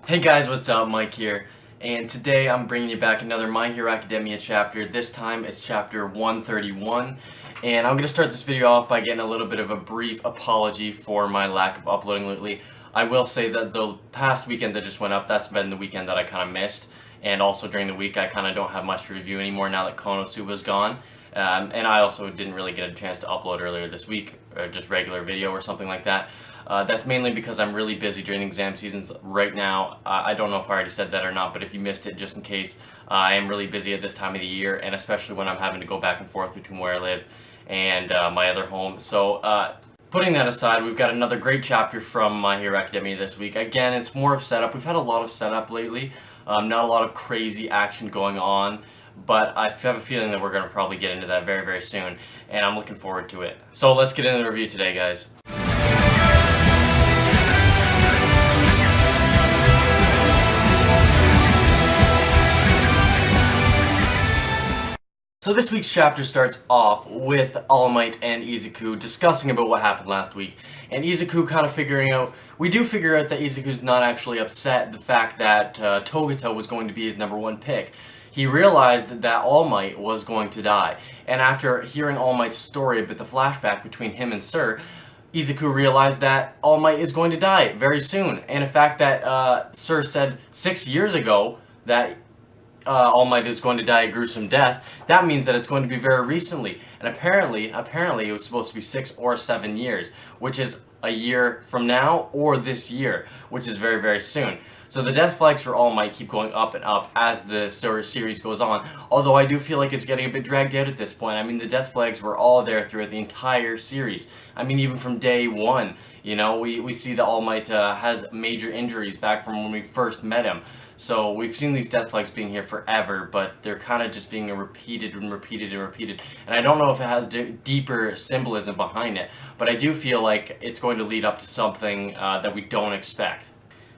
Hey guys, what's up? Mike here, and today I'm bringing you back another My Hero Academia chapter. This time it's chapter 131, and I'm going to start this video off by getting a little bit of a brief apology for my lack of uploading lately. I will say that the past weekend that just went up, that's been the weekend that I kind of missed, and also during the week I kind of don't have much to review anymore now that Konosuba's gone. And I also didn't really get a chance to upload earlier this week, or just regular video or something like that. That's mainly because I'm really busy during exam seasons right now. I don't know if I already said that or not, but if you missed it, just in case, I am really busy at this time of the year, and especially when I'm having to go back and forth between where I live and my other home. So putting that aside, we've got another great chapter from My Hero Academia this week. Again, it's more of setup. We've had a lot of setup lately, not a lot of crazy action going on. But I have a feeling that we're going to probably get into that very, very soon, and I'm looking forward to it. So let's get into the review today, guys. So this week's chapter starts off with All Might and Izuku discussing about what happened last week, and Izuku kind of figuring out, we do figure out that Izuku's not actually upset the fact that Togato was going to be his #1 pick. He realized that All Might was going to die, and after hearing All Might's story about the flashback between him and Sir, Izuku realized that All Might is going to die very soon, and the fact that Sir said 6 years ago that All Might is going to die a gruesome death, that means that it's going to be very recently, and apparently it was supposed to be 6 or 7 years, which is a year from now or this year, which is very, very soon. So the death flags for All Might keep going up and up as the series goes on, although I do feel like it's getting a bit dragged out at this point. I mean, the death flags were all there throughout the entire series. I mean, even from day one, you know, we see that All Might has major injuries back from when we first met him. So we've seen these death flags being here forever, but they're kind of just being repeated and repeated and repeated. And I don't know if it has deeper symbolism behind it, but I do feel like it's going to lead up to something that we don't expect.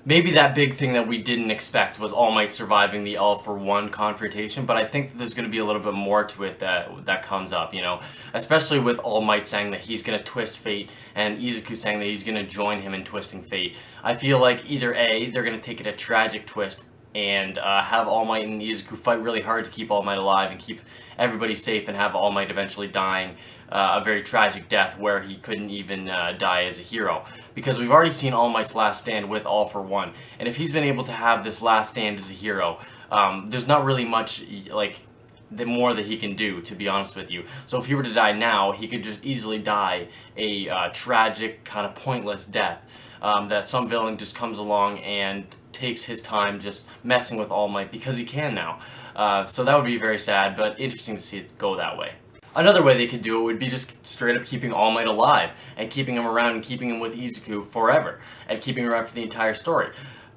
Maybe that big thing that we didn't expect was All Might surviving the all-for-one confrontation, but I think that there's going to be a little bit more to it that comes up, you know? Especially with All Might saying that he's going to twist fate, and Izuku saying that he's going to join him in twisting fate. I feel like either A, they're going to take it a tragic twist, and have All Might and Izuku fight really hard to keep All Might alive and keep everybody safe, and have All Might eventually dying a very tragic death where he couldn't even die as a hero. Because we've already seen All Might's last stand with All for One, and if he's been able to have this last stand as a hero, there's not really much like the more that he can do, to be honest with you. So if he were to die now, he could just easily die a tragic, kind of pointless death. That some villain just comes along and takes his time just messing with All Might because he can now. So that would be very sad, but interesting to see it go that way. Another way they could do it would be just straight up keeping All Might alive, and keeping him around and keeping him with Izuku forever, and keeping him around for the entire story.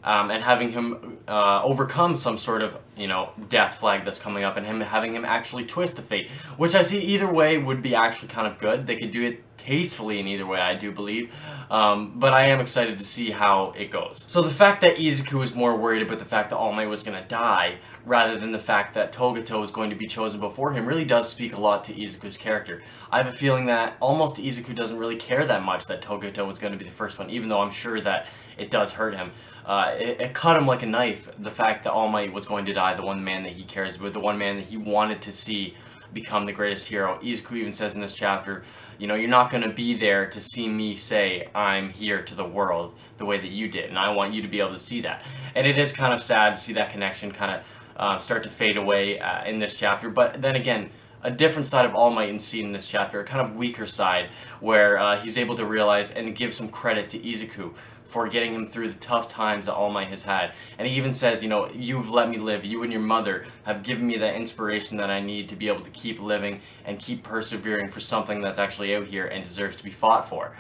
And having him overcome some sort of, you know, death flag that's coming up, and having him actually twist a fate, which I see either way would be actually kind of good. They could do it tastefully in either way, I do believe, but I am excited to see how it goes. So the fact that Izuku was more worried about the fact that All Might was going to die, rather than the fact that Togato was going to be chosen before him, really does speak a lot to Izuku's character. I have a feeling that almost Izuku doesn't really care that much that Togato was going to be the first one, even though I'm sure that it does hurt him. It cut him like a knife, the fact that All Might was going to die, the one man that he cares about, the one man that he wanted to see become the greatest hero. Izuku even says in this chapter, you know, you're not going to be there to see me say I'm here to the world the way that you did, and I want you to be able to see that. And it is kind of sad to see that connection kind of start to fade away in this chapter, but then again, a different side of All Might and see in this chapter, a kind of weaker side, where he's able to realize and give some credit to Izuku for getting him through the tough times that All Might has had. And he even says, you know, you've let me live, you and your mother have given me that inspiration that I need to be able to keep living and keep persevering for something that's actually out here and deserves to be fought for.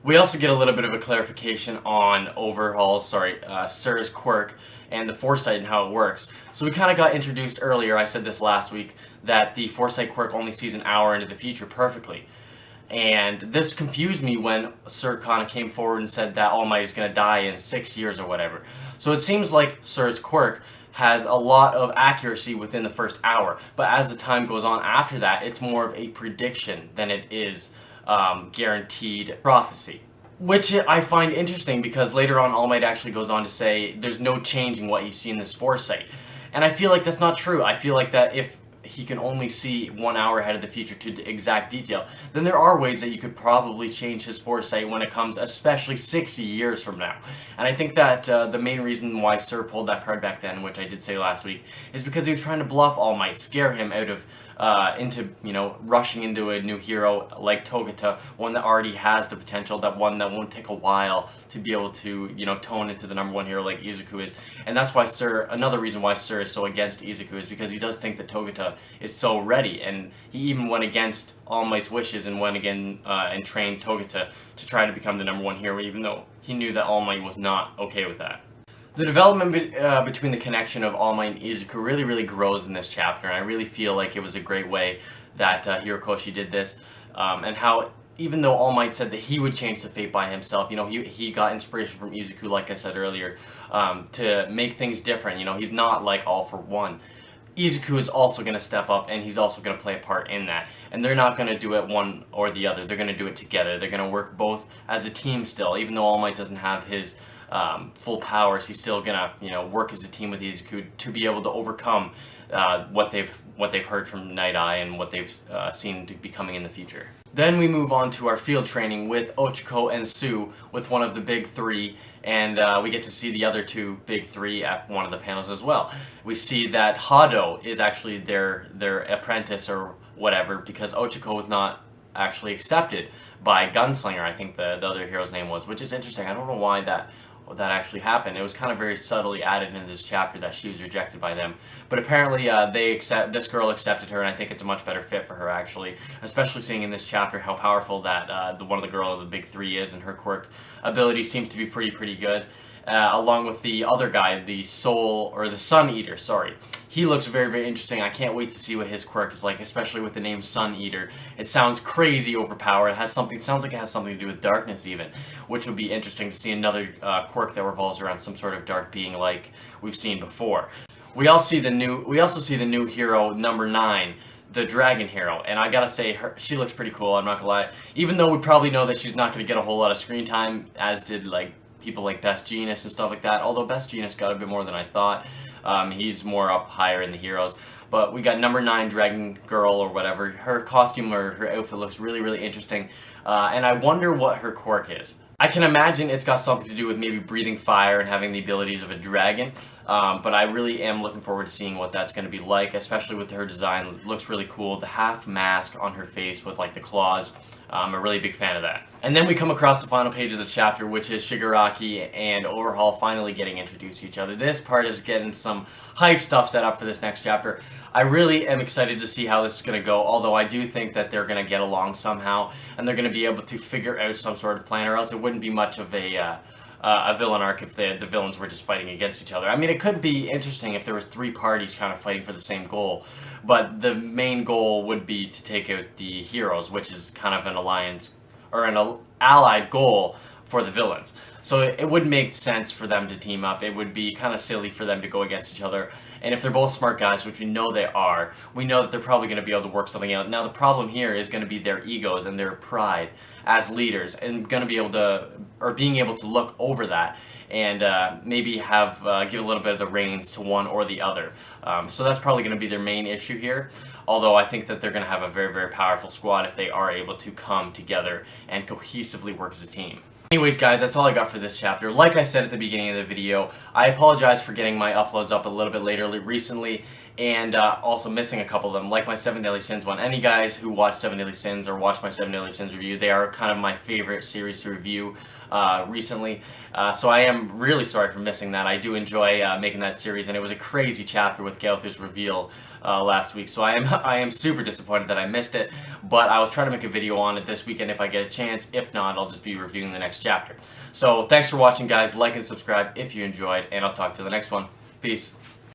We also get a little bit of a clarification on Sir's quirk and the foresight and how it works. So we kind of got introduced earlier, I said this last week, that the foresight quirk only sees an hour into the future perfectly. And this confused me when Sir kind of came forward and said that All Might is going to die in 6 years or whatever. So it seems like Sir's quirk has a lot of accuracy within the first hour, but as the time goes on after that, it's more of a prediction than it is guaranteed prophecy. Which I find interesting because later on All Might actually goes on to say there's no changing what you see in this foresight. And I feel like that's not true. I feel like that if he can only see 1 hour ahead of the future to exact detail, then there are ways that you could probably change his foresight when it comes, especially 60 years from now. And I think that the main reason why Sir pulled that card back then, which I did say last week, is because he was trying to bluff All Might, scare him out of into, rushing into a new hero like Togata, one that already has the potential, that one that won't take a while to be able to, tone into the #1 hero like Izuku is. And that's why another reason why Sir is so against Izuku is because he does think that Togata is so ready, and he even went against All Might's wishes and went again and trained Togata to try to become the #1 hero, even though he knew that All Might was not okay with that. The development between the connection of All Might and Izuku really grows in this chapter, and I really feel like it was a great way that Hirokoshi did this, and how even though All Might said that he would change the fate by himself, he got inspiration from Izuku, like I said earlier, to make things different. He's not like all for one. Izuku is also going to step up, and he's also going to play a part in that. And they're not going to do it one or the other. They're going to do it together. They're going to work both as a team still, even though All Might doesn't have his full powers. He's still gonna, work as a team with Izuku to be able to overcome what they've heard from Night Eye and what they've seen to be coming in the future. Then we move on to our field training with Ochiko and Sue with one of the big three, and we get to see the other two big three at one of the panels as well. We see that Hado is actually their apprentice or whatever, because Ochiko was not actually accepted by Gunslinger, I think the other hero's name was, which is interesting. I don't know why that actually happened. It was kind of very subtly added into this chapter that she was rejected by them, but apparently this girl accepted her, and I think it's a much better fit for her, actually, especially seeing in this chapter how powerful that one of the girl of the big three is, and her quirk ability seems to be pretty good. Along with the other guy, the Sun Eater, sorry. He looks very interesting. I can't wait to see what his quirk is like, especially with the name Sun Eater. It sounds crazy overpowered. It sounds like it has something to do with darkness even, which would be interesting to see another quirk that revolves around some sort of dark being like we've seen before. We also see the new hero #9, the dragon hero, and I gotta say, she looks pretty cool, I'm not gonna lie. Even though we probably know that she's not gonna get a whole lot of screen time, as did people like Best Jeanist and stuff like that, although Best Jeanist got a bit more than I thought. He's more up higher in the heroes. But we got #9 Dragon Girl or whatever. Her costume or her outfit looks really interesting, and I wonder what her quirk is. I can imagine it's got something to do with maybe breathing fire and having the abilities of a dragon, but I really am looking forward to seeing what that's going to be like, especially with her design. It looks really cool. The half mask on her face with the claws. I'm a really big fan of that. And then we come across the final page of the chapter, which is Shigaraki and Overhaul finally getting introduced to each other. This part is getting some hype stuff set up for this next chapter. I really am excited to see how this is going to go, although I do think that they're going to get along somehow, and they're going to be able to figure out some sort of plan, or else it wouldn't be much of a villain arc if the villains were just fighting against each other. I mean, it could be interesting if there was 3 parties kind of fighting for the same goal, but the main goal would be to take out the heroes, which is kind of an alliance or an allied goal for the villains. So it would make sense for them to team up. It would be kind of silly for them to go against each other. And if they're both smart guys, which we know they are, we know that they're probably going to be able to work something out. Now the problem here is going to be their egos and their pride as leaders, and going to be able to, or being able to look over that and maybe give a little bit of the reins to one or the other. So that's probably going to be their main issue here. Although I think that they're going to have a very powerful squad if they are able to come together and cohesively work as a team. Anyways guys, that's all I got for this chapter. Like I said at the beginning of the video, I apologize for getting my uploads up a little bit later recently, and also missing a couple of them, like my 7 Deadly Sins one. Any guys who watch 7 Deadly Sins or watch my 7 Deadly Sins review, they are kind of my favorite series to review recently. So I am really sorry for missing that. I do enjoy making that series, and it was a crazy chapter with Gowther's reveal last week. So I am super disappointed that I missed it, but I was trying to make a video on it this weekend if I get a chance. If not, I'll just be reviewing the next chapter. So thanks for watching guys, like and subscribe if you enjoyed, and I'll talk to the next one. Peace.